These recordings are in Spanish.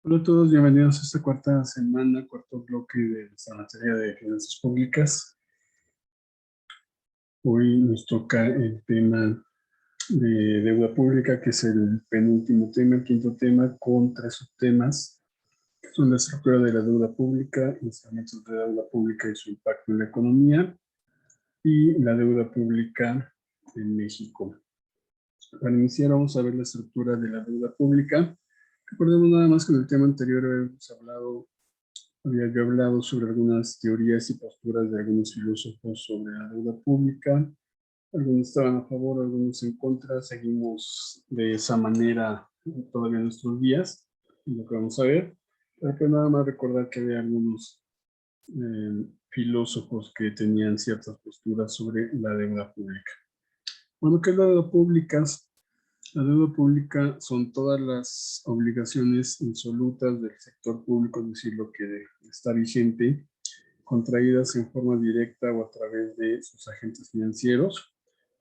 Hola a todos, bienvenidos a esta cuarta semana, cuarto bloque de nuestra materia de finanzas públicas. Hoy nos toca el tema de deuda pública, que es el penúltimo tema, el quinto tema, con tres subtemas, que son la estructura de la deuda pública, instrumentos de deuda pública y su impacto en la economía, y la deuda pública en México. Para iniciar vamos a ver la estructura de la deuda pública. Recordemos nada más que en el tema anterior había yo hablado sobre algunas teorías y posturas de algunos filósofos sobre la deuda pública. Algunos estaban a favor, algunos en contra. Seguimos de esa manera todavía en nuestros días, lo que vamos a ver. Pero pues nada más recordar que había algunos filósofos que tenían ciertas posturas sobre la deuda pública. Bueno, ¿qué es la deuda pública? La deuda pública son todas las obligaciones insolutas del sector público, es decir, lo que está vigente, contraídas en forma directa o a través de sus agentes financieros.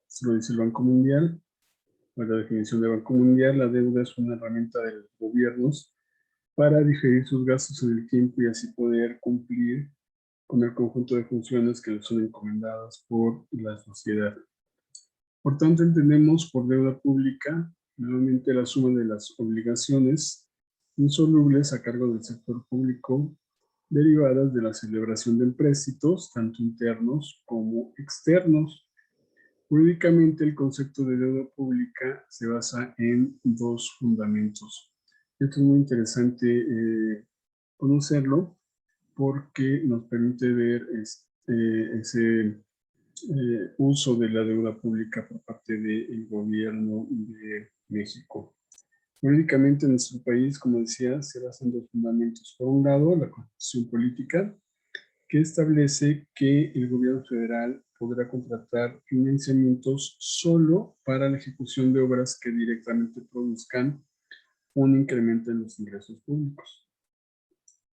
Esto lo dice el Banco Mundial. Por la definición del Banco Mundial, la deuda es una herramienta de los gobiernos para diferir sus gastos en el tiempo y así poder cumplir con el conjunto de funciones que les son encomendadas por la sociedad. Por tanto, entendemos por deuda pública nuevamente la suma de las obligaciones insolubles a cargo del sector público derivadas de la celebración de empréstitos, tanto internos como externos. Jurídicamente, el concepto de deuda pública se basa en dos fundamentos. Esto es muy interesante conocerlo porque nos permite ver ese uso de la deuda pública por parte del gobierno de México. Jurídicamente en nuestro país, como decía, se basan dos fundamentos. Por un lado, la Constitución Política, que establece que el gobierno federal podrá contratar financiamientos solo para la ejecución de obras que directamente produzcan un incremento en los ingresos públicos.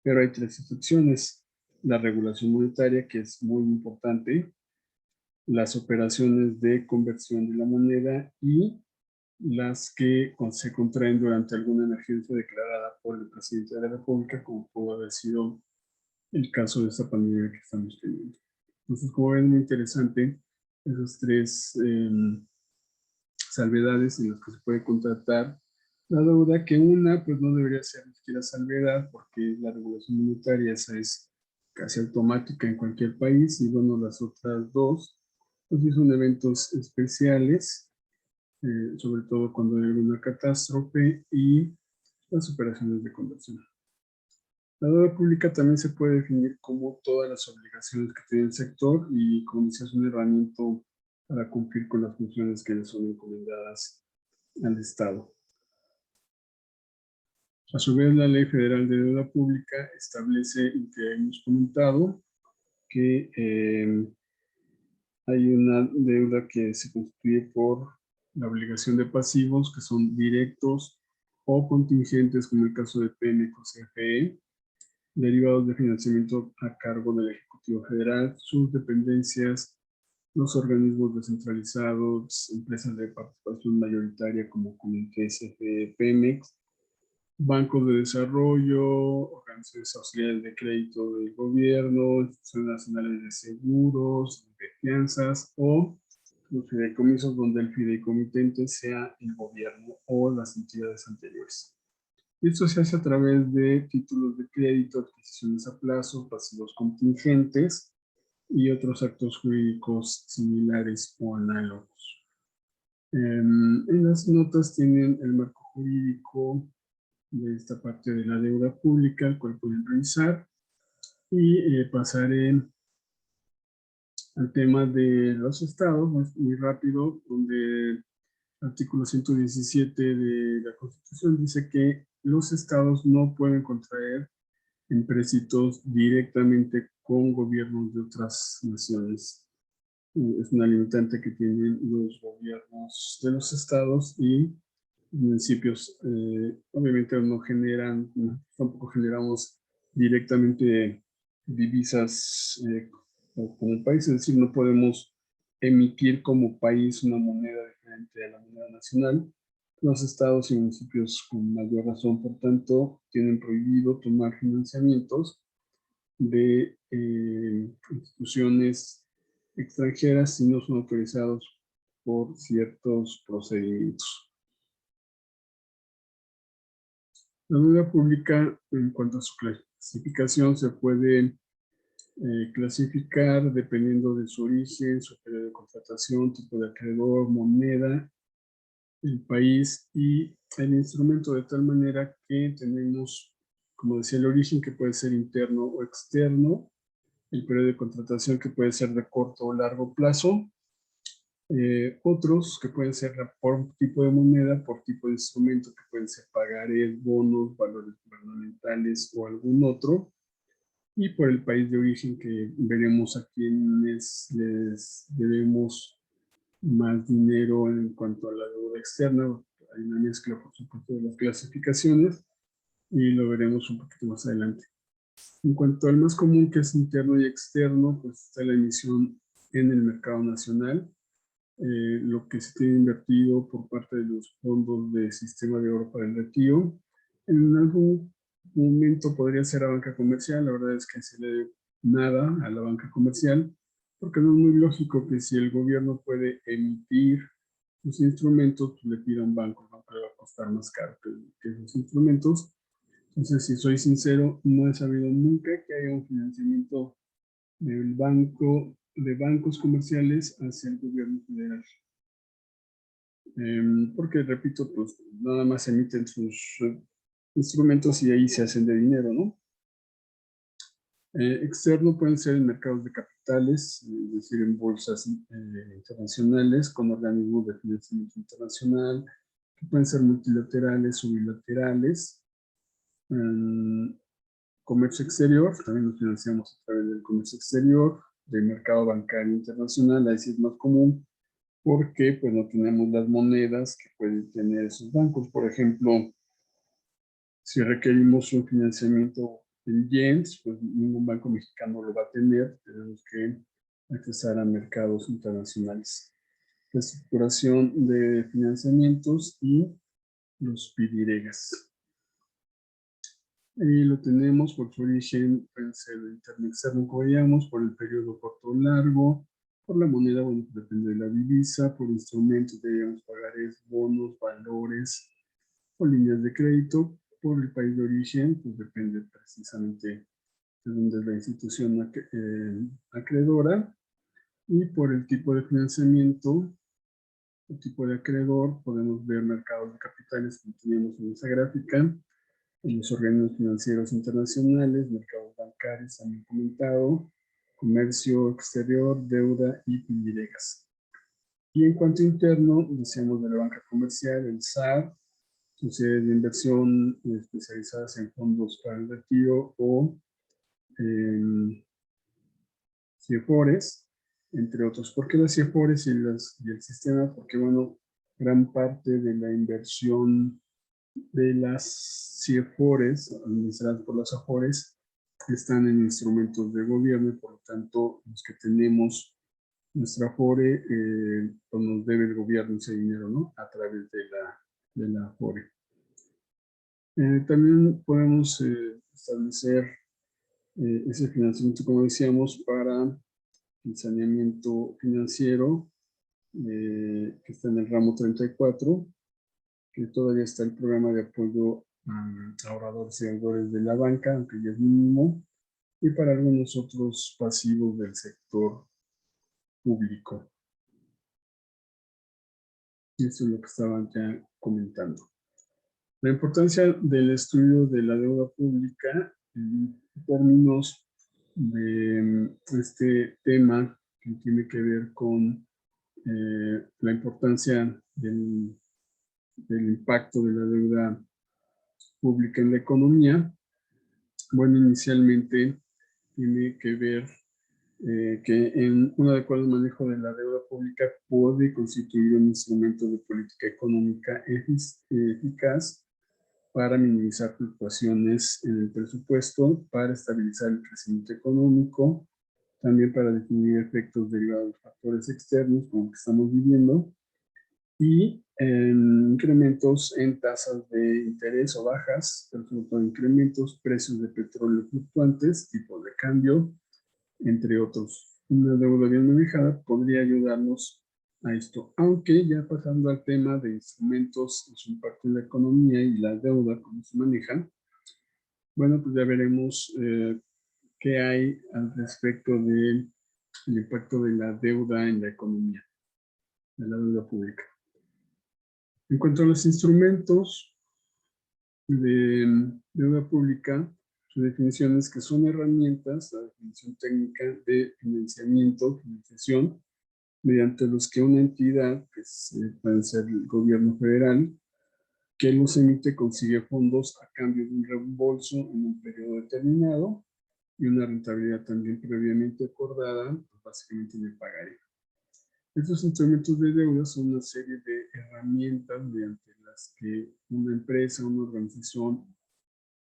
Pero hay tres excepciones. La regulación monetaria, que es muy importante, las operaciones de conversión de la moneda y las que se contraen durante alguna emergencia declarada por el presidente de la República, como pudo haber sido el caso de esta pandemia que estamos teniendo. Entonces, como ven, muy interesante esas tres salvedades en las que se puede contratar la deuda, que una pues no debería ser ni siquiera salvedad, porque la regulación monetaria esa es casi automática en cualquier país, y bueno, las otras dos pues sí son eventos especiales, sobre todo cuando hay alguna catástrofe y las operaciones de conversión. La deuda pública también se puede definir como todas las obligaciones que tiene el sector y como dice, es una herramienta para cumplir con las funciones que le son encomendadas al Estado. A su vez, la Ley Federal de Deuda Pública establece, y que hemos comentado, que hay una deuda que se constituye por la obligación de pasivos que son directos o contingentes, como el caso de Pemex o CFE, derivados de financiamiento a cargo del Ejecutivo Federal, sus dependencias, los organismos descentralizados, empresas de participación mayoritaria como Comité, CFE, Pemex, bancos de desarrollo, organizaciones auxiliares de crédito del gobierno, instituciones nacionales de seguros, de fianzas o los fideicomisos donde el fideicomitente sea el gobierno o las entidades anteriores. Esto se hace a través de títulos de crédito, adquisiciones a plazo, pasivos contingentes y otros actos jurídicos similares o análogos. En las notas tienen el marco jurídico de esta parte de la deuda pública, el cual pueden revisar, y pasaré al tema de los estados, muy rápido, donde el artículo 117 de la Constitución dice que los estados no pueden contraer empréstitos directamente con gobiernos de otras naciones. Es una limitante que tienen los gobiernos de los estados y municipios. Obviamente no generan, tampoco generamos directamente divisas como país, es decir, no podemos emitir como país una moneda diferente a la moneda nacional, Los estados y municipios con mayor razón, por tanto, tienen prohibido tomar financiamientos de instituciones extranjeras si no son autorizados por ciertos procedimientos. La deuda pública, en cuanto a su clasificación, se puede clasificar dependiendo de su origen, su periodo de contratación, tipo de acreedor, moneda, el país y el instrumento, de tal manera que tenemos, como decía, el origen, que puede ser interno o externo, el periodo de contratación, que puede ser de corto o largo plazo, otros que pueden ser por tipo de moneda, por tipo de instrumento, que pueden ser pagarés, bonos, valores gubernamentales o algún otro, y por el país de origen, que veremos a quienes les debemos más dinero en cuanto a la deuda externa. Hay una mezcla, por supuesto, de las clasificaciones y lo veremos un poquito más adelante. En cuanto al más común, que es interno y externo, pues está la emisión en el mercado nacional, lo que se tiene invertido por parte de los fondos del Sistema de Oro para el Retiro. En algún momento podría ser a banca comercial. La verdad es que se le debe nada a la banca comercial, porque no es muy lógico que si el gobierno puede emitir sus instrumentos, pues le pida a un banco, ¿no? Que le va a costar más caro que esos instrumentos. Entonces, si soy sincero, no he sabido nunca que haya un financiamiento del banco, de bancos comerciales hacia el gobierno federal. Porque, repito, pues nada más emiten sus instrumentos y ahí se hacen de dinero, ¿no? Externo pueden ser en mercados de capitales, es decir, en bolsas internacionales con organismos de financiamiento internacional, que pueden ser multilaterales o bilaterales. Comercio exterior, también nos financiamos a través del comercio exterior, del mercado bancario internacional, ahí sí es más común, porque pues no tenemos las monedas que pueden tener esos bancos. Por ejemplo, si requerimos un financiamiento en yens, pues ningún banco mexicano lo va a tener, tenemos que accesar a mercados internacionales. La estructuración de financiamientos y los PIDIREGAS. Ahí lo tenemos por su origen, puede ser interno externo, como veíamos, por el periodo corto o largo, por la moneda, bueno, depende de la divisa, por instrumentos, digamos, pagarés, bonos, valores o líneas de crédito. Por el país de origen, pues depende precisamente de dónde es la institución acreedora. Y por el tipo de financiamiento, el tipo de acreedor, podemos ver mercados de capitales, como teníamos en esa gráfica, en los organismos financieros internacionales, mercados bancarios, también comentado, comercio exterior, deuda y PIDIREGAS. Y en cuanto interno, decíamos de la banca comercial, el SAR, sociedades de inversión especializadas en fondos para el retiro o CIEFORES, entre otros. ¿Por qué las CIEFORES y el sistema? Porque, bueno, gran parte de la inversión de las CIEFORES, administradas por las AFORES, están en instrumentos de gobierno y por lo tanto los que tenemos nuestra AFORE, pues nos debe el gobierno ese dinero, ¿no? A través de la AFORE. También podemos establecer ese financiamiento, como decíamos, para el saneamiento financiero, que está en el ramo 34, que todavía está el programa de apoyo a ahorradores y deudores de la banca, aunque ya es mínimo, y para algunos otros pasivos del sector público. Y eso es lo que estaban ya comentando. La importancia del estudio de la deuda pública en términos de este tema que tiene que ver con la importancia del impacto de la deuda pública en la economía. Bueno, inicialmente tiene que ver que en un adecuado manejo de la deuda pública puede constituir un instrumento de política económica eficaz para minimizar fluctuaciones en el presupuesto, para estabilizar el crecimiento económico, también para definir efectos derivados de factores externos como que estamos viviendo, y incrementos en tasas de interés o bajas, pero sobre todo incrementos, precios de petróleo fluctuantes, tipos de cambio, entre otros. Una deuda bien manejada podría ayudarnos a esto, aunque ya pasando al tema de instrumentos y su impacto en la economía y la deuda, cómo se manejan, bueno, pues ya veremos qué hay al respecto del impacto de la deuda en la economía, de la deuda pública. En cuanto a los instrumentos de deuda pública, su definición es que son herramientas, la definición técnica de financiación, mediante los que una entidad, que puede ser el gobierno federal, que los emite, consigue fondos a cambio de un reembolso en un periodo determinado y una rentabilidad también previamente acordada, pues básicamente en el pagaré. Estos instrumentos de deuda son una serie de herramientas mediante las que una empresa, una organización,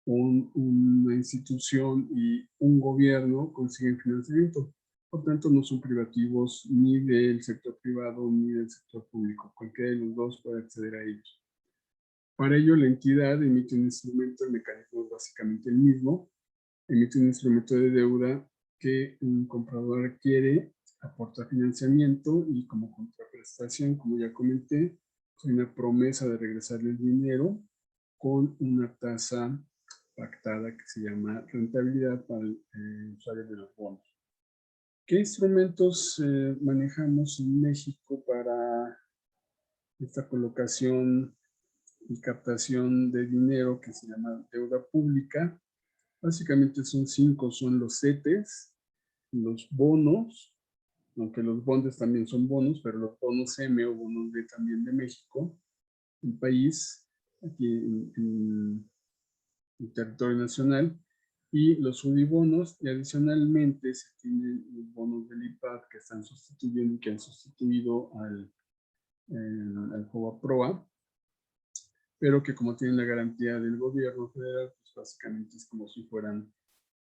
una institución y un gobierno consiguen financiamiento. Por tanto, no son privativos ni del sector privado ni del sector público. Cualquiera de los dos puede acceder a ellos. Para ello, la entidad emite un instrumento, el mecanismo es básicamente el mismo, emite un instrumento de deuda que un comprador requiere, aporta financiamiento y como contraprestación, como ya comenté, hay una promesa de regresarle el dinero con una tasa pactada que se llama rentabilidad para el usuario de los bonos. ¿Qué instrumentos manejamos en México para esta colocación y captación de dinero que se llama deuda pública? Básicamente son 5, son los CETES, los bonos, aunque los bondes también son bonos, pero los bonos M o bonos B también de México, el país, aquí en el territorio nacional, y los unibonos, y adicionalmente se tienen los bonos del IPAD que están sustituyendo y que han sustituido al FOBAPROA, pero que como tienen la garantía del gobierno federal, pues básicamente es como si fueran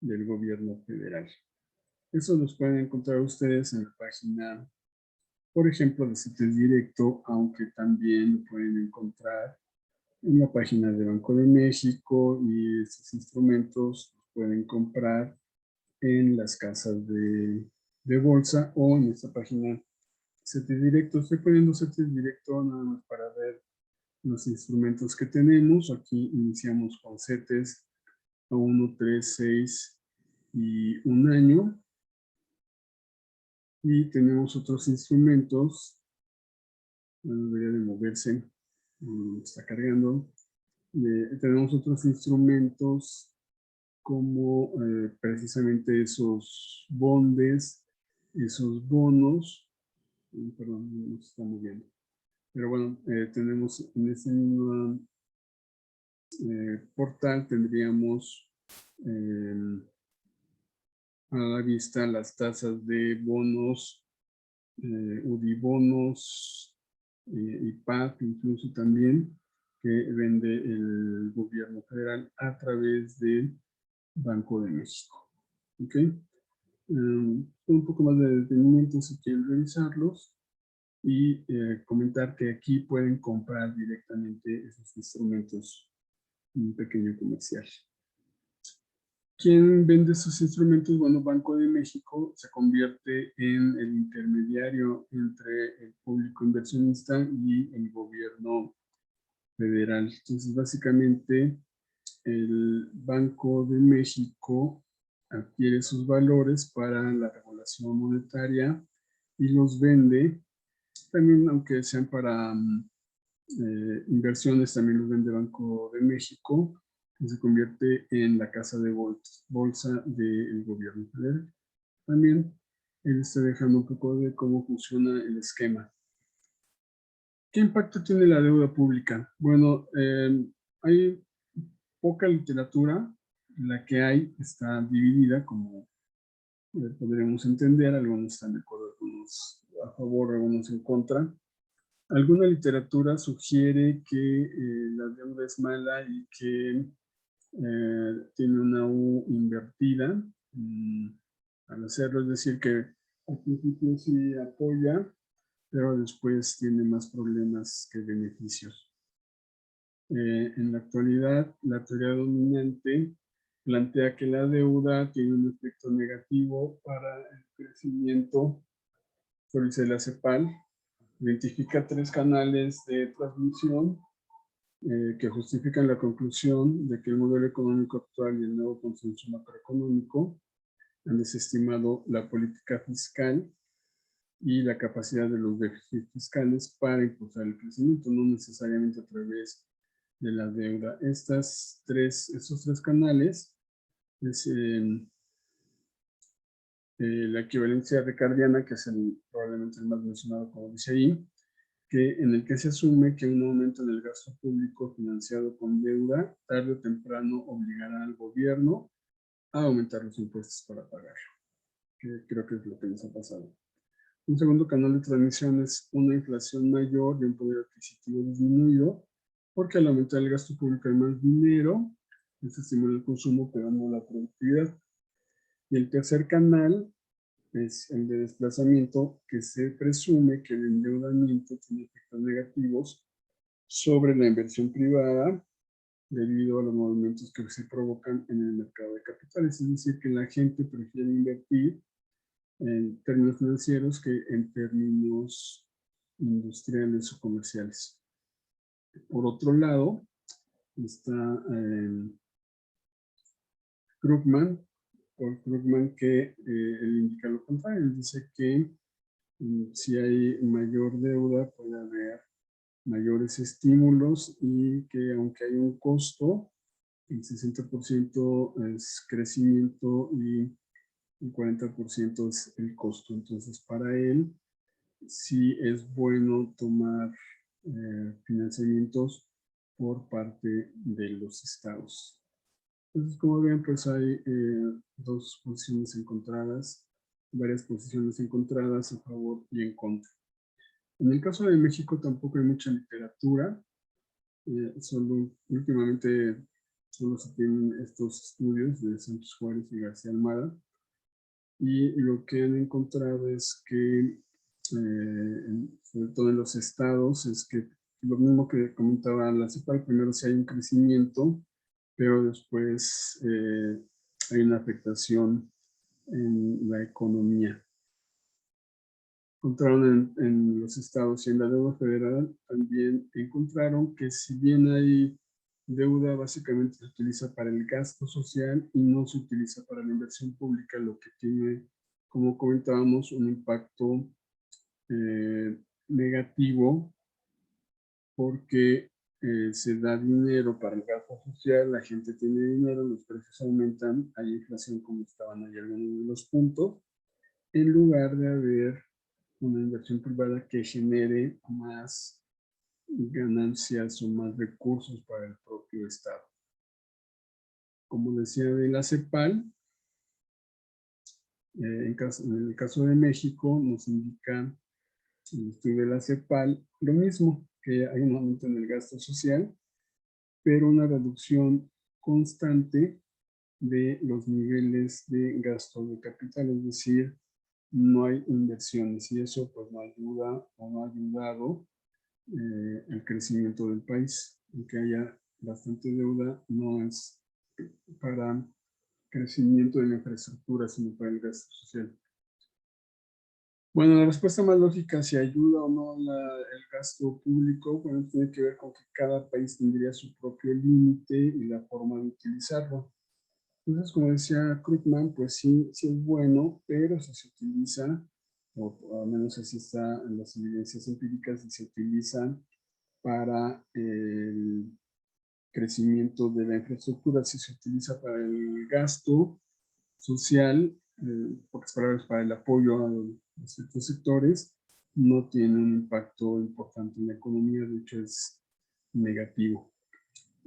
del gobierno federal. Eso los pueden encontrar ustedes en la página, por ejemplo, de CETES Directo, aunque también lo pueden encontrar en la página de Banco de México, y estos instrumentos los pueden comprar en las casas de bolsa o en esta página CETES Directo. Estoy poniendo CETES Directo nada más para ver los instrumentos que tenemos. Aquí iniciamos con CETES a 1, 3, 6 y un año. Y tenemos otros instrumentos. Bueno, debería de moverse. Está cargando. Tenemos otros instrumentos como precisamente esos bondes, esos bonos. Perdón, no se está moviendo. Pero bueno, tenemos en este mismo portal, tendríamos a la vista las tasas de bonos, UDIbonos, IPAP incluso también, que vende el gobierno federal a través del Banco de México. ¿Ok? Un poco más de detenimiento si quieren revisarlos, y comentar que aquí pueden comprar directamente esos instrumentos en un pequeño comercial. ¿Quién vende esos instrumentos? Bueno, Banco de México se convierte en el intermediario entre el público inversionista y el gobierno federal. Entonces, básicamente, el Banco de México adquiere sus valores para la regulación monetaria y los vende, también aunque sean para inversiones, también los vende Banco de México, que se convierte en la casa de bolsa del gobierno federal. También él está dejando un poco de cómo funciona el esquema. ¿Qué impacto tiene la deuda pública? Bueno, hay poca literatura, la que hay está dividida, como podríamos entender, algunos están de acuerdo, algunos a favor, algunos en contra. Alguna literatura sugiere que la deuda es mala y que tiene una U invertida al hacerlo, es decir, que al principio sí apoya pero después tiene más problemas que beneficios. En la actualidad, la teoría dominante plantea que la deuda tiene un efecto negativo para el crecimiento. Dice la CEPAL, identifica 3 canales de transmisión que justifican la conclusión de que el modelo económico actual y el nuevo consenso macroeconómico han desestimado la política fiscal y la capacidad de los déficits fiscales para impulsar el crecimiento, no necesariamente a través de la deuda. Estos tres canales es la equivalencia ricardiana, que es probablemente el más mencionado, como dice ahí, en el que se asume que un aumento en el gasto público financiado con deuda tarde o temprano obligará al gobierno a aumentar los impuestos para pagarlo, que creo que es lo que nos ha pasado. Un segundo canal de transmisión es una inflación mayor y un poder adquisitivo disminuido, porque al aumentar el gasto público hay más dinero, se estimula el consumo pero no la productividad. Y el tercer canal es el de desplazamiento, que se presume que el endeudamiento tiene efectos negativos sobre la inversión privada debido a los movimientos que se provocan en el mercado de capitales. Es decir, que la gente prefiere invertir en términos financieros que en términos industriales o comerciales. Por otro lado, está Krugman, Paul Krugman, que él indica lo contrario. Él dice que si hay mayor deuda puede haber mayores estímulos y que aunque hay un costo, el 60% es crecimiento y el 40% es el costo. Entonces, para él, sí es bueno tomar financiamientos por parte de los estados. Entonces, como ven, pues hay dos posiciones encontradas, varias posiciones encontradas a favor y en contra. En el caso de México tampoco hay mucha literatura, últimamente solo se tienen estos estudios de Sánchez Juárez y García Almada, y lo que han encontrado es que, sobre todo en los estados, es que lo mismo que comentaba la CEPAL, primero si hay un crecimiento, pero después hay una afectación en la economía. Encontraron en los estados y en la deuda federal, también encontraron que si bien hay deuda, básicamente se utiliza para el gasto social y no se utiliza para la inversión pública, lo que tiene, como comentábamos, un impacto negativo, porque se da dinero para el gasto social, la gente tiene dinero, los precios aumentan, hay inflación, como estaban ahí algunos de los puntos, en lugar de haber una inversión privada que genere más ganancias o más recursos para el propio Estado. Como decía de la CEPAL, en el caso de México, nos indica el estudio de la CEPAL lo mismo, que hay un aumento en el gasto social, pero una reducción constante de los niveles de gasto de capital, es decir, no hay inversiones, y eso pues no ayuda o no ha ayudado el crecimiento del país. Aunque haya bastante deuda, no es para crecimiento de la infraestructura, sino para el gasto social. Bueno, la respuesta más lógica, si ayuda o no el gasto público, bueno, tiene que ver con que cada país tendría su propio límite y la forma de utilizarlo. Entonces, como decía Krugman, pues sí, sí es bueno, pero si se utiliza, o al menos así está en las evidencias empíricas, si se utiliza para el crecimiento de la infraestructura, si se utiliza para el gasto social, pocas palabras, para el apoyo a ciertos sectores, no tiene un impacto importante en la economía, de hecho es negativo.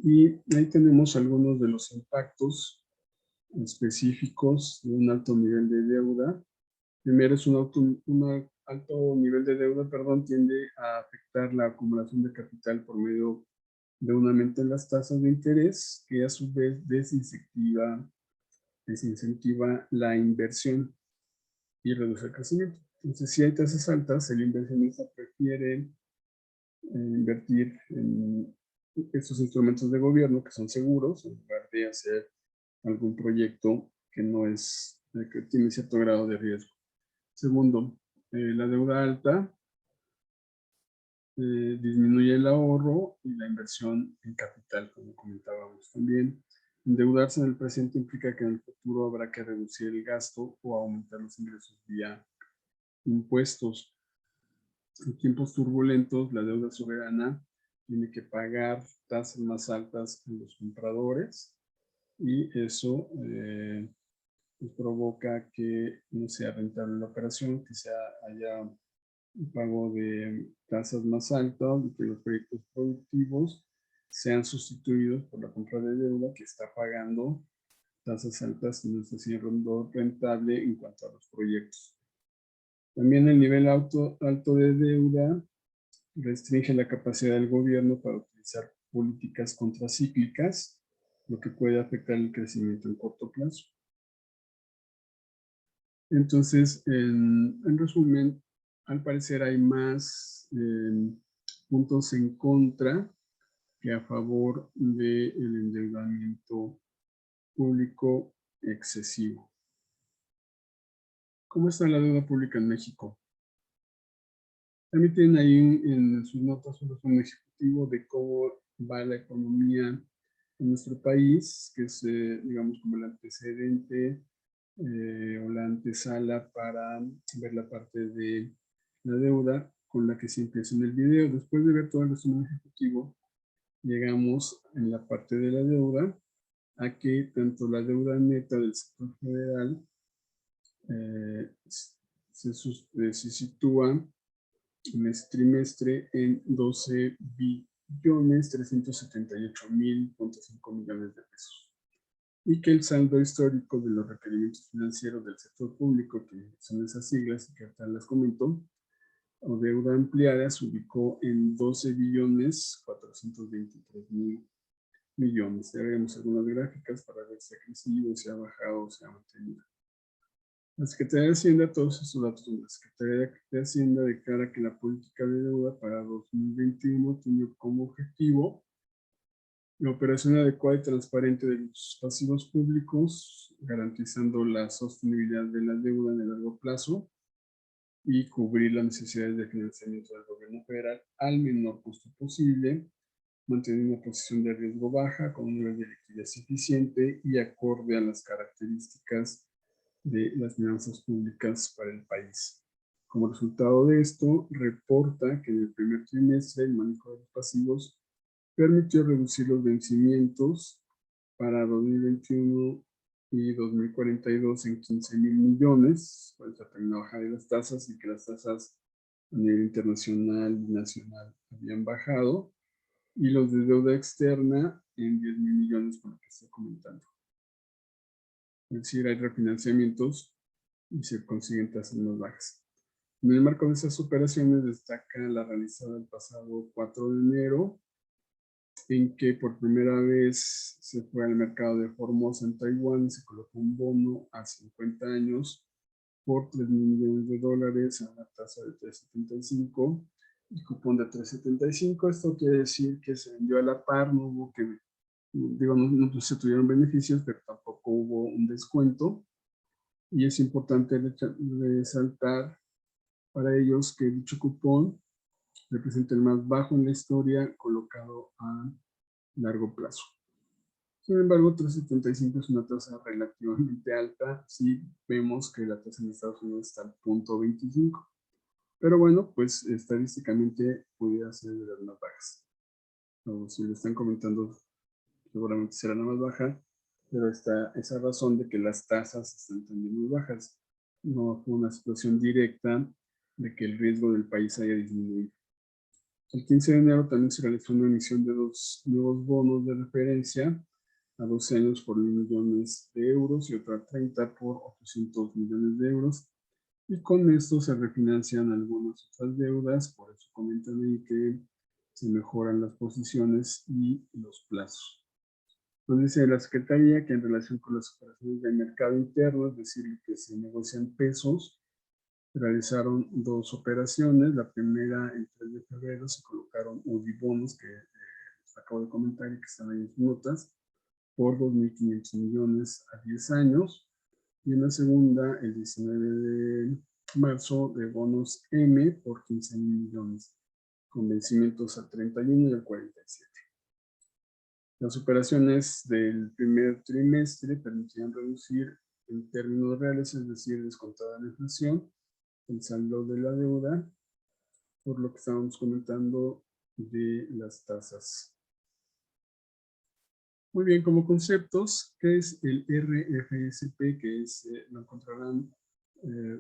Y ahí tenemos algunos de los impactos específicos de un alto nivel de deuda. Primero es un alto nivel de deuda, tiende a afectar la acumulación de capital por medio de un aumento en las tasas de interés, que a su vez desincentiva la inversión y reduce el crecimiento. Entonces, si hay tasas altas, el inversionista prefiere invertir en estos instrumentos de gobierno que son seguros, en lugar de hacer algún proyecto que no es, que tiene cierto grado de riesgo. Segundo, la deuda alta disminuye el ahorro y la inversión en capital, como comentábamos también. Endeudarse en el presente implica que en el futuro habrá que reducir el gasto o aumentar los ingresos vía impuestos. En tiempos turbulentos, la deuda soberana tiene que pagar tasas más altas a los compradores y eso pues provoca que no sea rentable la operación, que haya un pago de tasas más altas y que los proyectos productivos sean sustituidos por la compra de deuda que está pagando tasas altas y no está siendo rentable en cuanto a los proyectos. También el nivel alto de deuda restringe la capacidad del gobierno para utilizar políticas contracíclicas, lo que puede afectar el crecimiento en corto plazo. Entonces, en resumen, al parecer hay más puntos en contra que a favor del endeudamiento público excesivo. ¿Cómo está la deuda pública en México? También tienen ahí en sus notas un resumen ejecutivo de cómo va la economía en nuestro país, que es, digamos, como el antecedente o la antesala para ver la parte de la deuda con la que se empieza en el video. Después de ver todo el resumen ejecutivo, llegamos en la parte de la deuda a que tanto la deuda neta del sector federal se sitúa en este trimestre en 12.378.5 millones de pesos. Y que el saldo histórico de los requerimientos financieros del sector público, que son esas siglas que ahorita les comento, o deuda ampliada, se ubicó en 12.423.000 millones. Ya veremos algunas gráficas para ver si ha crecido, si ha bajado, si ha mantenido. La Secretaría de Hacienda, todos estos datos de la Secretaría de Hacienda declara que la política de deuda para 2021 tiene como objetivo la operación adecuada y transparente de los pasivos públicos, garantizando la sostenibilidad de la deuda en el largo plazo y cubrir las necesidades de financiamiento del gobierno federal al menor costo posible, manteniendo una posición de riesgo baja con un nivel de liquidez eficiente y acorde a las características de las finanzas públicas para el país. Como resultado de esto, reporta que en el primer trimestre el manejo de los pasivos permitió reducir los vencimientos para 2021 y 2042 en 15.000 millones, pues también la baja de las tasas y que las tasas a nivel internacional y nacional habían bajado, y los de deuda externa en 10.000 millones, por lo que estoy comentando. Es decir, hay refinanciamientos y se consiguen tasas más bajas. En el marco de esas operaciones destaca la realizada el pasado 4 de enero, en que por primera vez se fue al mercado de Formosa en Taiwán y se colocó un bono a 50 años por 3.000 millones de dólares a una tasa de 3.75 y cupón de 3.75. Esto quiere decir que se vendió a la par, no hubo que, digo, no se tuvieron beneficios, pero tampoco hubo un descuento. Y es importante resaltar para ellos que dicho cupón representa el más bajo en la historia colocado a largo plazo. Sin embargo, 3.75 es una tasa relativamente alta si vemos que la tasa en Estados Unidos está al 0.25. Pero bueno, pues estadísticamente pudiera ser de las más bajas. O si lo están comentando, seguramente será la más baja, pero está esa razón de que las tasas están también muy bajas. No fue una situación directa de que el riesgo del país haya disminuido. El 15 de enero también se realizó una emisión de 2 nuevos bonos de referencia a 12 años por 1.000 millones de euros y otra 30 por 800 millones de euros. Y con esto se refinancian algunas otras deudas, por eso comentan ahí que se mejoran las posiciones y los plazos. Nos dice la Secretaría que en relación con las operaciones de mercado interno, es decir, que se negocian pesos, realizaron dos operaciones. La primera, el 3 de febrero, se colocaron UDI-bonos que les acabo de comentar y que están ahí en sus notas, por 2.500 millones a 10 años. Y en la segunda, el 19 de marzo, de bonos M por 15.000 millones, con vencimientos al 31 y al 47. Las operaciones del primer trimestre permitían reducir en términos reales, es decir, descontada la inflación, el saldo de la deuda, por lo que estábamos comentando de las tasas. Muy bien, como conceptos, ¿qué es el RFSP? Que es, lo encontrarán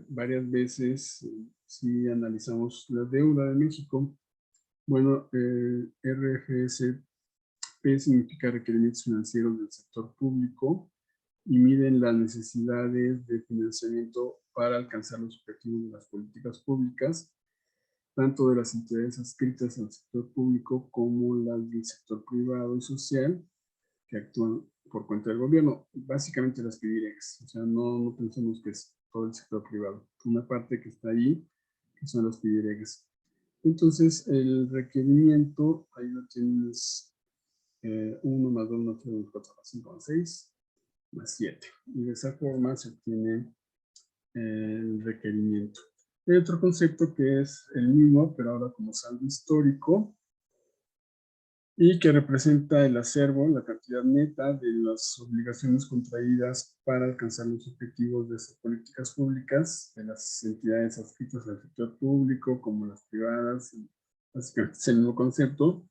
varias veces si analizamos la deuda de México. Bueno, RFSP significa requerimientos financieros del sector público y miden las necesidades de financiamiento para alcanzar los objetivos de las políticas públicas, tanto de las entidades adscritas al sector público como las del sector privado y social, que actúan por cuenta del gobierno, básicamente las PIDIREGs. O sea, no pensemos que es todo el sector privado. Una parte que está ahí, que son los PIDIREGs. Entonces, el requerimiento, ahí lo tienes, 1 más 2 más 3 más 4 más 5 más 6 más 7. Y de esa forma se obtiene el requerimiento. Hay otro concepto que es el mismo, pero ahora como saldo histórico, y que representa el acervo, la cantidad neta de las obligaciones contraídas para alcanzar los objetivos de esas políticas públicas, de las entidades adscritas al sector público, como las privadas. Básicamente es el mismo concepto,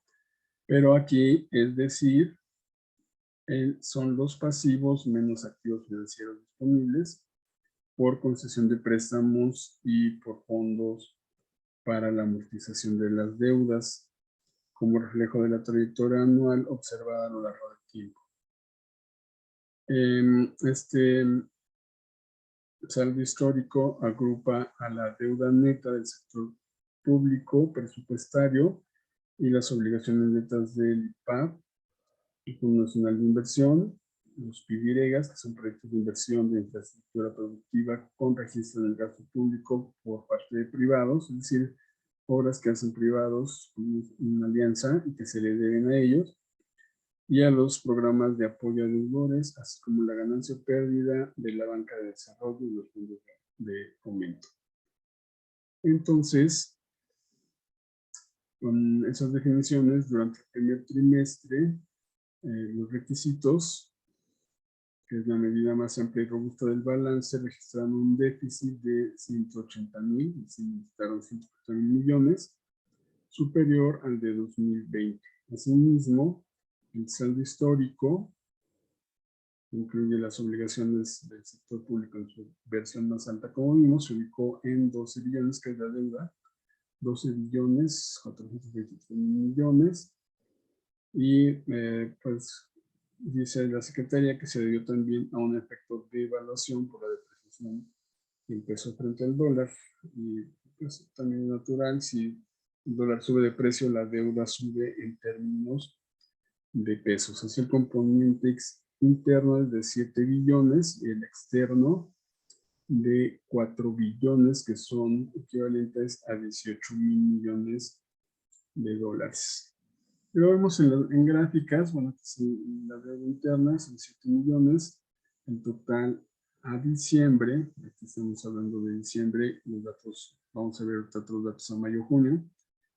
pero aquí es decir, son los pasivos menos activos financieros disponibles por concesión de préstamos y por fondos para la amortización de las deudas, como reflejo de la trayectoria anual observada a lo largo del tiempo. Este saldo histórico agrupa a la deuda neta del sector público presupuestario y las obligaciones netas del IPAB, el Fondo Nacional de Inversión, los PIDIREGAS, que son proyectos de inversión de infraestructura productiva con registro en el gasto público por parte de privados, es decir, obras que hacen privados con una alianza y que se le deben a ellos, y a los programas de apoyo a deudores, así como la ganancia o pérdida de la banca de desarrollo y los fondos de fomento. Entonces, con esas definiciones, durante el primer trimestre, los requisitos, que es la medida más amplia y robusta del balance, registraron un déficit de 180.000, se necesitaron 180.000 millones, superior al de 2020. Asimismo, el saldo histórico, que incluye las obligaciones del sector público en su versión más alta, como vimos, se ubicó en 12 billones, que es la deuda, 12 billones 423 millones, y pues dice la Secretaría que se debió también a un efecto de evaluación por la depreciación del peso frente al dólar, y pues también natural, si el dólar sube de precio, la deuda sube en términos de pesos. Así el componente interno es de 7 billones y el externo de 4 billones, que son equivalentes a 18.000 millones de dólares. Lo vemos en gráficas, bueno, la deuda interna son 7 millones, en total a diciembre, aquí estamos hablando de diciembre, los datos, vamos a ver otros datos a mayo-junio,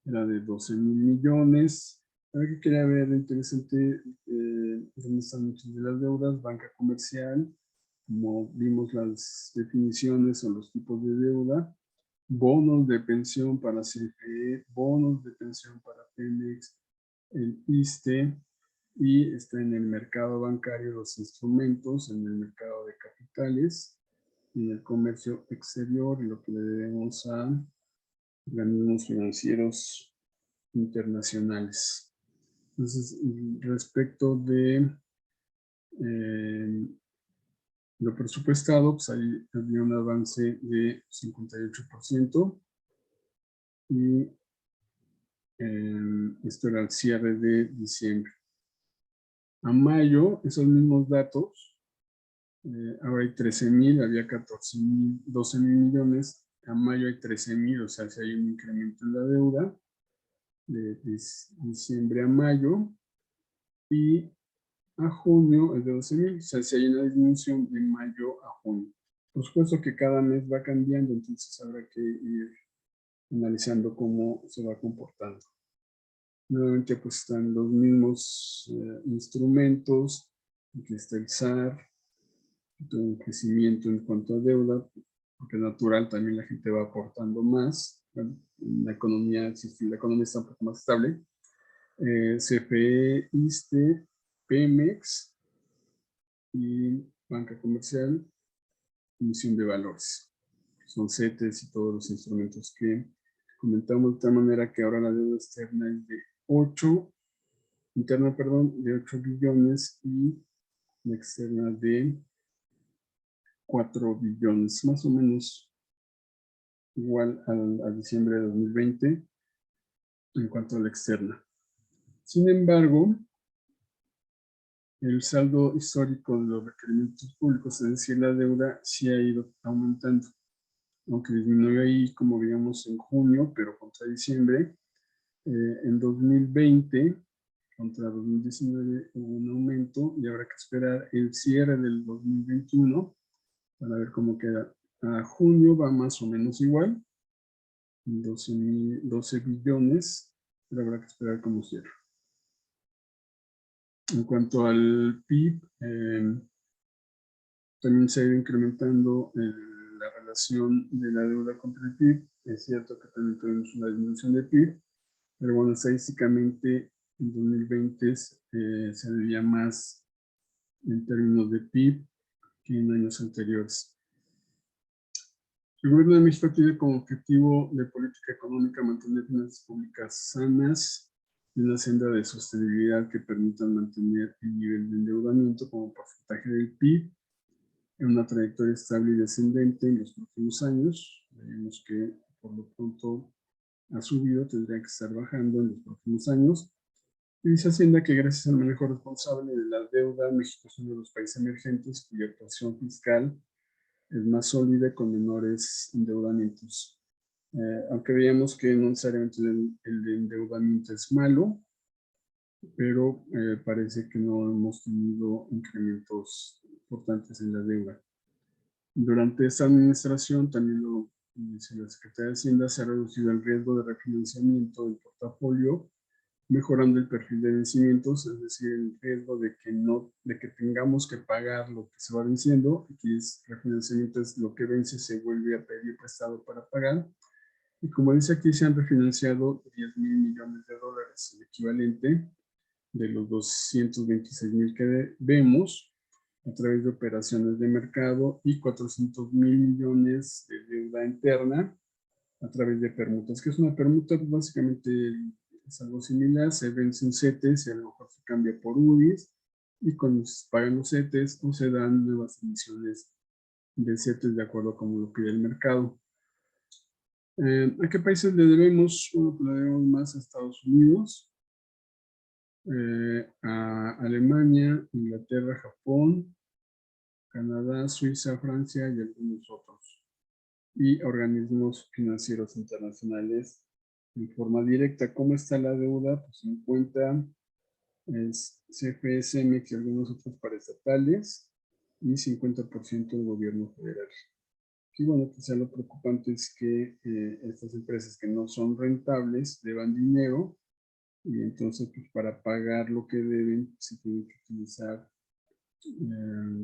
era de 12.000 millones. Ahora que quería ver, interesante, dónde están muchas de las deudas, banca comercial, como vimos las definiciones o los tipos de deuda, bonos de pensión para CFE, bonos de pensión para Pemex, el ISSSTE, y está en el mercado bancario los instrumentos, en el mercado de capitales, en el comercio exterior y lo que le debemos a organismos financieros internacionales. Entonces, respecto de lo presupuestado, pues ahí había un avance de 58%, y esto era el cierre de diciembre. A mayo, esos mismos datos, ahora hay 13.000, había 14.000, 12.000 millones, a mayo hay 13,000, o sea, si hay un incremento en la deuda de diciembre a mayo, y a junio es de 12,000, o sea, si hay una disminución de mayo a junio. Por supuesto que cada mes va cambiando, entonces habrá que ir analizando cómo se va comportando. Nuevamente pues están los mismos instrumentos, aquí está el SAR, todo un crecimiento en cuanto a deuda, porque es natural, también la gente va aportando más, bueno, en la economía, si la economía está un poco más estable, CFE, ISSSTE, Pemex y banca comercial, emisión de valores. Son CETES y todos los instrumentos que comentamos, de tal manera que ahora la deuda externa es de 8 billones y la externa de 4 billones, más o menos igual a diciembre de 2020 en cuanto a la externa. Sin embargo, el saldo histórico de los requerimientos públicos, es decir, la deuda, sí ha ido aumentando, aunque disminuyó ahí, como digamos, en junio, pero contra diciembre. En 2020 contra 2019 hubo un aumento y habrá que esperar el cierre del 2021 para ver cómo queda. A junio va más o menos igual, 12 billones, pero habrá que esperar cómo cierra. En cuanto al PIB, también se ha ido incrementando la relación de la deuda contra el PIB. Es cierto que también tuvimos una disminución de PIB, pero bueno, estadísticamente en 2020 se veía más en términos de PIB que en años anteriores. El Gobierno de México tiene como objetivo de política económica mantener finanzas públicas sanas y una senda de sostenibilidad que permitan mantener el nivel de endeudamiento como porcentaje del PIB en una trayectoria estable y descendente en los próximos años. Vemos que por lo pronto ha subido, tendría que estar bajando en los próximos años. Y dice Hacienda que gracias al manejo responsable de la deuda, México es uno de los países emergentes cuya actuación fiscal es más sólida con menores endeudamientos. Aunque veamos que no necesariamente el endeudamiento es malo, pero parece que no hemos tenido incrementos importantes en la deuda. Durante esta administración, también lo dice la Secretaría de Hacienda, se ha reducido el riesgo de refinanciamiento del portafolio, mejorando el perfil de vencimientos, es decir, el riesgo de que tengamos que pagar lo que se va venciendo. Aquí es refinanciamiento, es lo que vence, se vuelve a pedir prestado para pagar. Y como dice aquí, se han refinanciado 10,000 millones de dólares, el equivalente de los 226,000 que vemos a través de operaciones de mercado y 400,000 millones de deuda interna a través de permutas. ¿Qué es una permuta? Pues básicamente es algo similar, se vencen CETES y a lo mejor se cambia por UDIs, y cuando se pagan los CETES o se dan nuevas emisiones de CETES de acuerdo a como lo pide el mercado. ¿A qué países le debemos? Bueno, pues le debemos más a Estados Unidos, a Alemania, Inglaterra, Japón, Canadá, Suiza, Francia y algunos otros. Y organismos financieros internacionales en forma directa. ¿Cómo está la deuda? Pues en cuenta es CFE, CEMEX y algunos otros paraestatales, y 50% del gobierno federal. Y bueno, quizá lo preocupante es que estas empresas que no son rentables deban dinero, y entonces pues, para pagar lo que deben se tiene que utilizar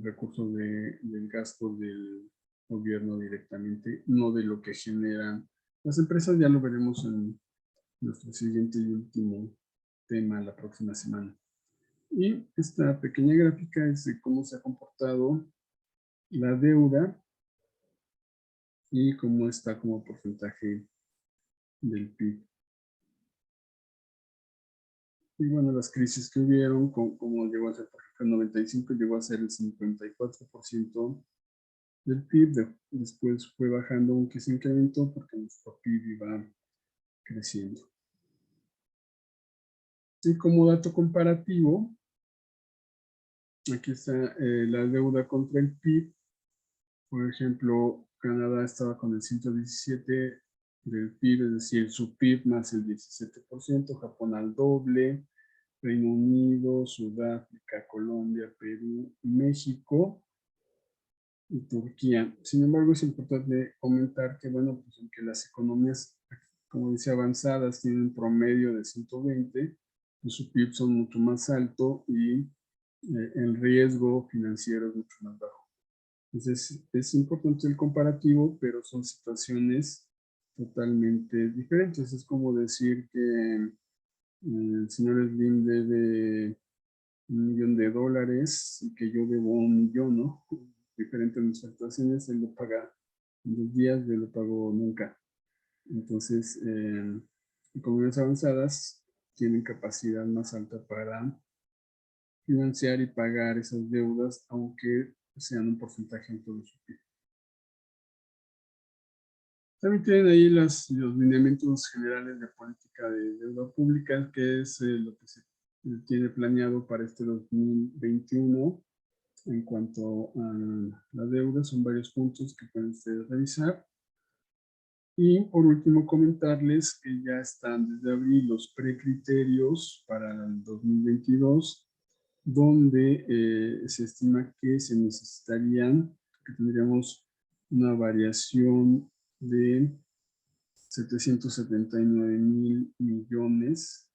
recursos del gasto del gobierno directamente, no de lo que generan las empresas. Ya lo veremos en nuestro siguiente y último tema la próxima semana. Y esta pequeña gráfica es de cómo se ha comportado la deuda y cómo está como porcentaje del PIB. Y bueno, las crisis que hubieron, como llegó a ser, por ejemplo, el 95 llegó a ser el 54% del PIB, después fue bajando, aunque se incrementó porque nuestro PIB iba creciendo. Y como dato comparativo, aquí está la deuda contra el PIB. Por ejemplo, Canadá estaba con el 117 del PIB, es decir, su PIB más el 17%, Japón al doble, Reino Unido, Sudáfrica, Colombia, Perú, México y Turquía. Sin embargo, es importante comentar que, bueno, pues aunque las economías, como dice, avanzadas tienen un promedio de 120, pues su PIB son mucho más alto y el riesgo financiero es mucho más bajo. Entonces, es importante el comparativo, pero son situaciones totalmente diferentes. Es como decir que el señor Slim debe $1.000.000 y que yo debo 1.000.000, ¿no? Diferente en nuestras situaciones, él lo paga en 2 días, yo lo pago nunca. Entonces, economías avanzadas tienen capacidad más alta para financiar y pagar esas deudas, aunque sean un porcentaje en todo su PIB. También tienen ahí los lineamientos generales de política de deuda pública, que es lo que se tiene planeado para este 2021 en cuanto a la deuda. Son varios puntos que pueden ustedes revisar. Y por último, comentarles que ya están desde abril los precriterios para el 2022, donde se estima que se necesitarían, que tendríamos una variación de 779.000 millones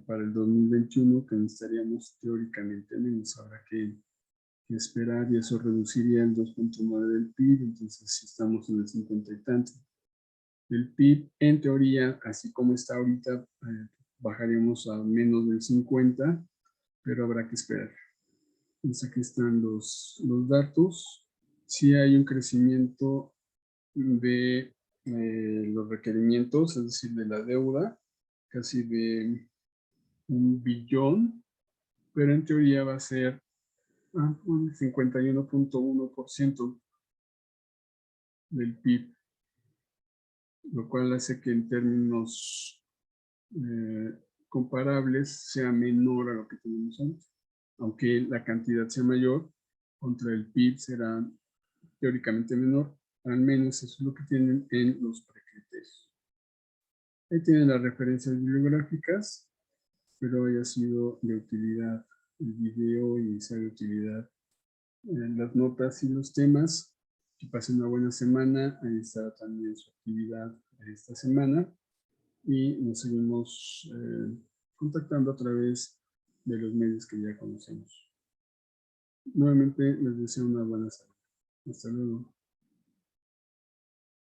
para el 2021, que necesitaríamos teóricamente menos. Habrá que esperar, y eso reduciría el 2.9 del PIB, entonces si estamos en el 50 y tanto. El PIB, en teoría, así como está ahorita, bajaríamos a menos del 50, pero habrá que esperar. Entonces aquí están los datos. Sí hay un crecimiento de los requerimientos, es decir, de la deuda, casi de 1 billón, pero en teoría va a ser 51.1% del PIB, lo cual hace que en términos comparables sea menor a lo que tenemos antes. Aunque la cantidad sea mayor, contra el PIB será teóricamente menor, al menos eso es lo que tienen en los precriterios. Ahí tienen las referencias bibliográficas, espero haya sido de utilidad el video y sea de utilidad las notas y los temas. Que pasen una buena semana. Ahí está también su actividad de esta semana. Y nos seguimos contactando a través de los medios que ya conocemos. Nuevamente les deseo una buena semana. Hasta luego.